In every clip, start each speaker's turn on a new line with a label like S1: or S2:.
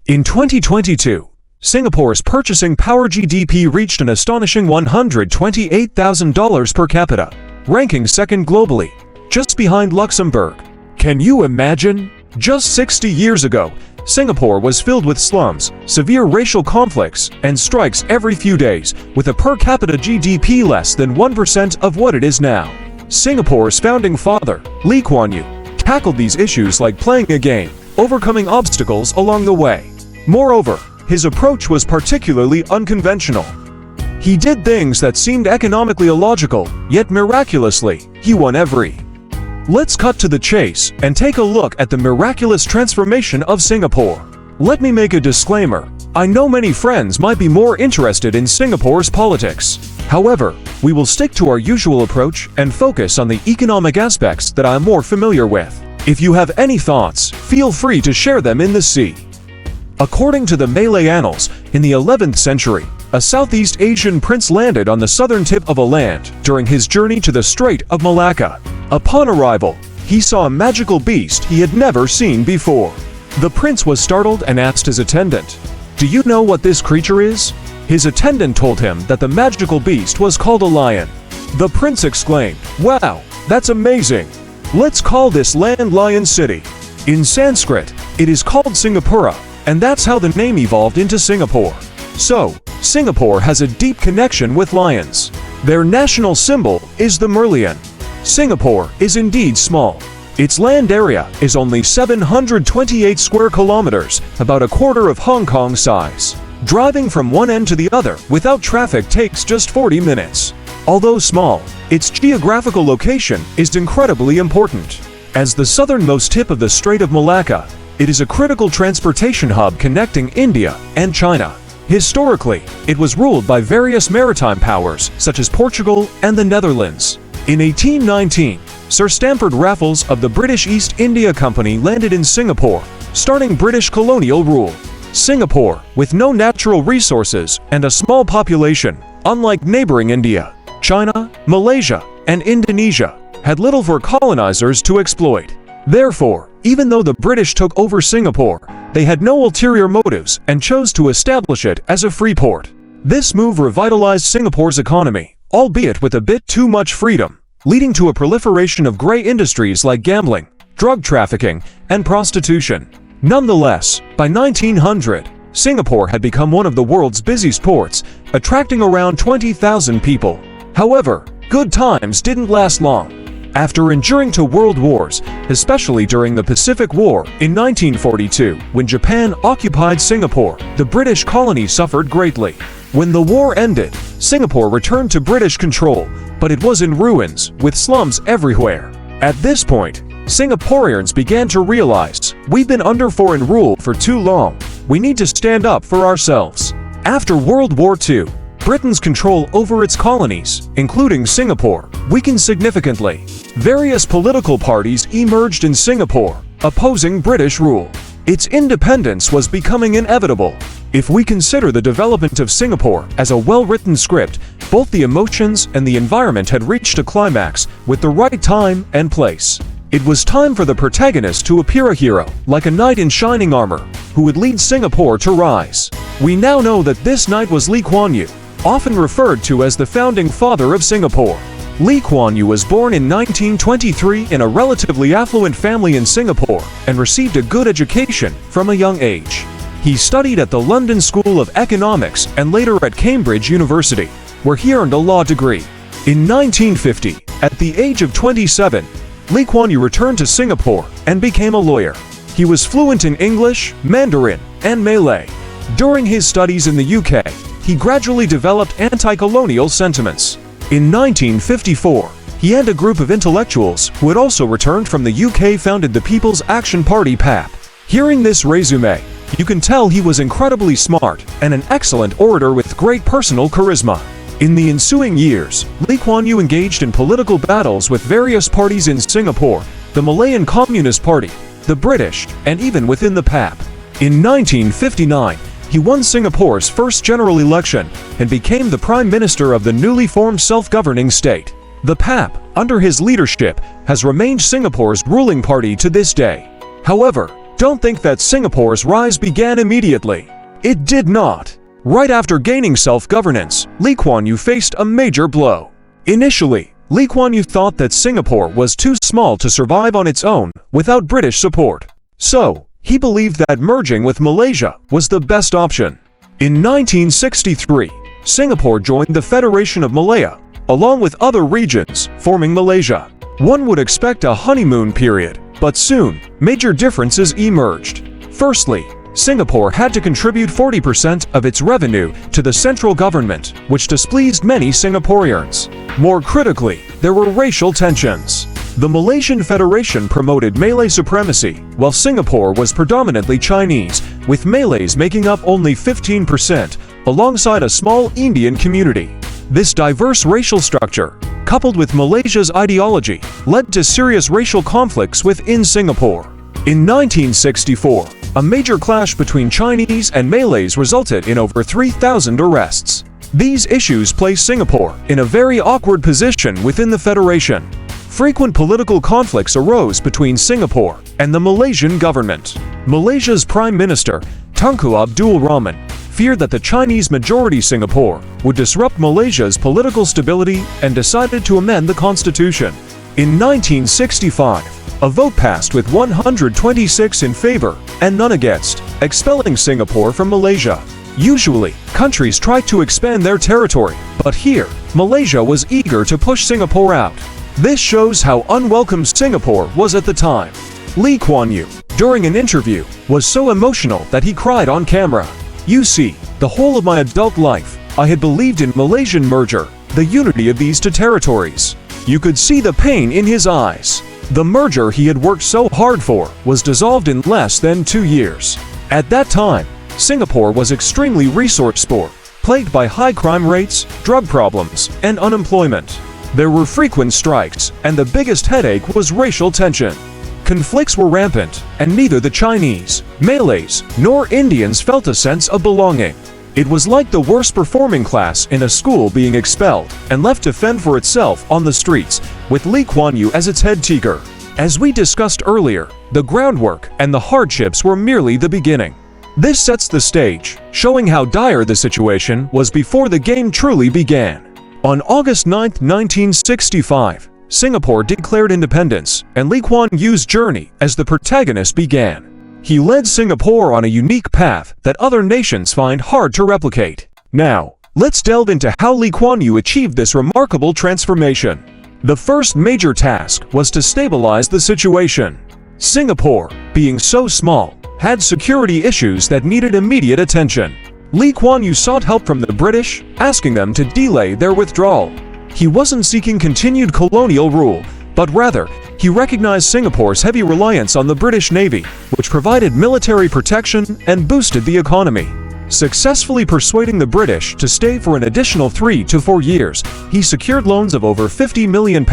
S1: In 2022, Singapore's purchasing power GDP reached an astonishing $128,000 per capita, ranking second globally, just behind Luxembourg. Can you imagine? Just 60 years ago, Singapore was filled with slums, severe racial conflicts, and strikes every few days, with a per capita GDP less than 1% of what it is now. Singapore's founding father, Lee Kuan Yew, tackled these issues like playing a game, overcoming obstacles along the way. Moreover, his approach was particularly unconventional. He did things that seemed economically illogical, yet miraculously, he won every. Let's cut to the chase and take a look at the miraculous transformation of Singapore. Let me make a disclaimer. I know many friends might be more interested in Singapore's politics. However, we will stick to our usual approach and focus on the economic aspects that I'm more familiar with. If you have any thoughts, feel free to share them in the sea. According to the Malay Annals, in the 11th century, a Southeast Asian prince landed on the southern tip of a land during his journey to the Strait of Malacca. Upon arrival, he saw a magical beast he had never seen before. The prince was startled and asked his attendant, "Do you know what this creature is?" His attendant told him that the magical beast was called a lion. The prince exclaimed, "Wow, that's amazing! Let's call this land Lion City." In Sanskrit, it is called Singapura, and that's how the name evolved into Singapore. So, Singapore has a deep connection with lions. Their national symbol is the merlion. Singapore is indeed small. Its land area is only 728 square kilometers, about a quarter of Hong Kong size. Driving from one end to the other without traffic takes just 40 minutes. Although small, its geographical location is incredibly important. As the southernmost tip of the Strait of Malacca, it is a critical transportation hub connecting India and China. Historically, it was ruled by various maritime powers such as Portugal and the Netherlands. In 1819, Sir Stamford Raffles of the British East India Company landed in Singapore, starting British colonial rule. Singapore, with no natural resources and a small population, unlike neighboring India, China, Malaysia, and Indonesia, had little for colonizers to exploit. Therefore, even though the British took over Singapore, they had no ulterior motives and chose to establish it as a free port. This move revitalized Singapore's economy, albeit with a bit too much freedom, leading to a proliferation of gray industries like gambling, drug trafficking, and prostitution. Nonetheless, by 1900, Singapore had become one of the world's busiest ports, attracting around 20,000 people. However, good times didn't last long. After enduring two world wars, especially during the Pacific War in 1942, when Japan occupied Singapore, the British colony suffered greatly. When the war ended, Singapore returned to British control, but it was in ruins, with slums everywhere. At this point, Singaporeans began to realize, we've been under foreign rule for too long. We need to stand up for ourselves. After World War II, Britain's control over its colonies, including Singapore, weakened significantly. Various political parties emerged in Singapore, opposing British rule. Its independence was becoming inevitable. If we consider the development of Singapore as a well-written script, both the emotions and the environment had reached a climax with the right time and place. It was time for the protagonist to appear a hero, like a knight in shining armor, who would lead Singapore to rise. We now know that this knight was Lee Kuan Yew, often referred to as the founding father of Singapore. Lee Kuan Yew was born in 1923 in a relatively affluent family in Singapore and received a good education from a young age. He studied at the London School of Economics and later at Cambridge University, where he earned a law degree. In 1950, at the age of 27, Lee Kuan Yew returned to Singapore and became a lawyer. He was fluent in English, Mandarin, and Malay. During his studies in the UK, he gradually developed anti-colonial sentiments. In 1954, he and a group of intellectuals who had also returned from the UK founded the People's Action Party (PAP). Hearing this resume, you can tell he was incredibly smart and an excellent orator with great personal charisma. In the ensuing years, Lee Kuan Yew engaged in political battles with various parties in Singapore, the Malayan Communist Party, the British, and even within the PAP. In 1959, he won Singapore's first general election and became the Prime Minister of the newly formed self-governing state. The PAP, under his leadership, has remained Singapore's ruling party to this day. However, Don't think that Singapore's rise began immediately. It did not. Right after gaining self-governance, Lee Kuan Yew faced a major blow. Initially, Lee Kuan Yew thought that Singapore was too small to survive on its own without British support. So, he believed that merging with Malaysia was the best option. In 1963, Singapore joined the Federation of Malaya, along with other regions, forming Malaysia. One would expect a honeymoon period, but soon, major differences emerged. Firstly, Singapore had to contribute 40% of its revenue to the central government, which displeased many Singaporeans. More critically, there were racial tensions. The Malaysian Federation promoted Malay supremacy, while Singapore was predominantly Chinese, with Malays making up only 15%, alongside a small Indian community. This diverse racial structure, coupled with Malaysia's ideology, led to serious racial conflicts within Singapore. In 1964, a major clash between Chinese and Malays resulted in over 3,000 arrests. These issues placed Singapore in a very awkward position within the Federation. Frequent political conflicts arose between Singapore and the Malaysian government. Malaysia's Prime Minister, Tunku Abdul Rahman, feared that the Chinese-majority Singapore would disrupt Malaysia's political stability and decided to amend the constitution. In 1965, a vote passed with 126 in favor and none against, expelling Singapore from Malaysia. Usually, countries try to expand their territory, but here, Malaysia was eager to push Singapore out. This shows how unwelcome Singapore was at the time. Lee Kuan Yew, during an interview, was so emotional that he cried on camera. "You see, the whole of my adult life, I had believed in Malaysian merger, the unity of these two territories." You could see the pain in his eyes. The merger he had worked so hard for was dissolved in less than 2 years. At that time, Singapore was extremely resource-poor, plagued by high crime rates, drug problems, and unemployment. There were frequent strikes, and the biggest headache was racial tension. Conflicts were rampant, and neither the Chinese, Malays, nor Indians felt a sense of belonging. It was like the worst performing class in a school being expelled and left to fend for itself on the streets, with Lee Kuan Yew as its head teacher. As we discussed earlier, the groundwork and the hardships were merely the beginning. This sets the stage, showing how dire the situation was before the game truly began. On August 9, 1965, Singapore declared independence, and Lee Kuan Yew's journey as the protagonist began. He led Singapore on a unique path that other nations find hard to replicate. Now, let's delve into how Lee Kuan Yew achieved this remarkable transformation. The first major task was to stabilize the situation. Singapore, being so small, had security issues that needed immediate attention. Lee Kuan Yew sought help from the British, asking them to delay their withdrawal. He wasn't seeking continued colonial rule, but rather, he recognized Singapore's heavy reliance on the British Navy, which provided military protection and boosted the economy. Successfully persuading the British to stay for an additional 3 to 4 years, he secured loans of over £50 million,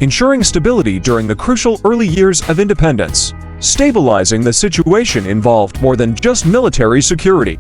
S1: ensuring stability during the crucial early years of independence. Stabilizing the situation involved more than just military security.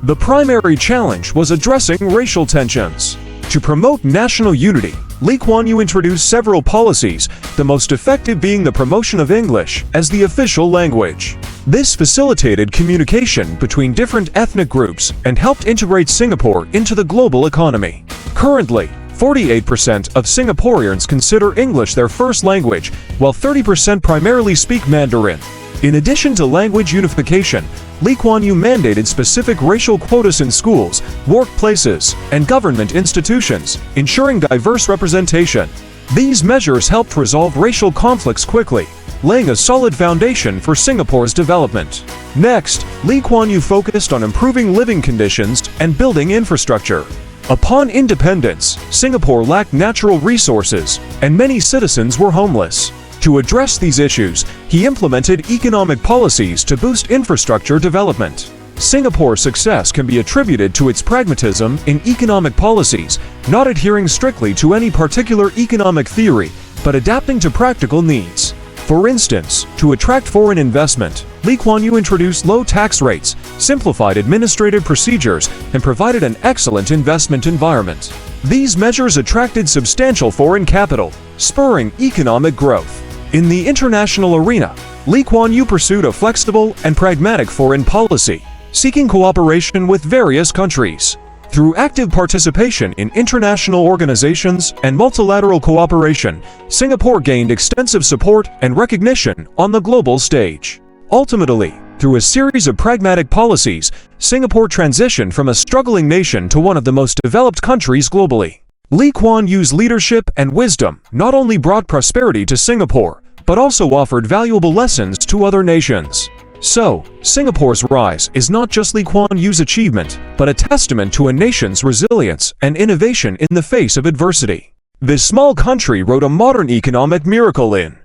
S1: The primary challenge was addressing racial tensions. To promote national unity, Lee Kuan Yew introduced several policies, the most effective being the promotion of English as the official language. This facilitated communication between different ethnic groups and helped integrate Singapore into the global economy. Currently, 48% of Singaporeans consider English their first language, while 30% primarily speak Mandarin. In addition to language unification, Lee Kuan Yew mandated specific racial quotas in schools, workplaces, and government institutions, ensuring diverse representation. These measures helped resolve racial conflicts quickly, laying a solid foundation for Singapore's development. Next, Lee Kuan Yew focused on improving living conditions and building infrastructure. Upon independence, Singapore lacked natural resources, and many citizens were homeless. To address these issues, he implemented economic policies to boost infrastructure development. Singapore's success can be attributed to its pragmatism in economic policies, not adhering strictly to any particular economic theory, but adapting to practical needs. For instance, to attract foreign investment, Lee Kuan Yew introduced low tax rates, simplified administrative procedures, and provided an excellent investment environment. These measures attracted substantial foreign capital, spurring economic growth. In the international arena, Lee Kuan Yew pursued a flexible and pragmatic foreign policy, seeking cooperation with various countries. Through active participation in international organizations and multilateral cooperation, Singapore gained extensive support and recognition on the global stage. Ultimately, through a series of pragmatic policies, Singapore transitioned from a struggling nation to one of the most developed countries globally. Lee Kuan Yew's leadership and wisdom not only brought prosperity to Singapore, but also offered valuable lessons to other nations. So, Singapore's rise is not just Lee Kuan Yew's achievement, but a testament to a nation's resilience and innovation in the face of adversity. This small country wrote a modern economic miracle in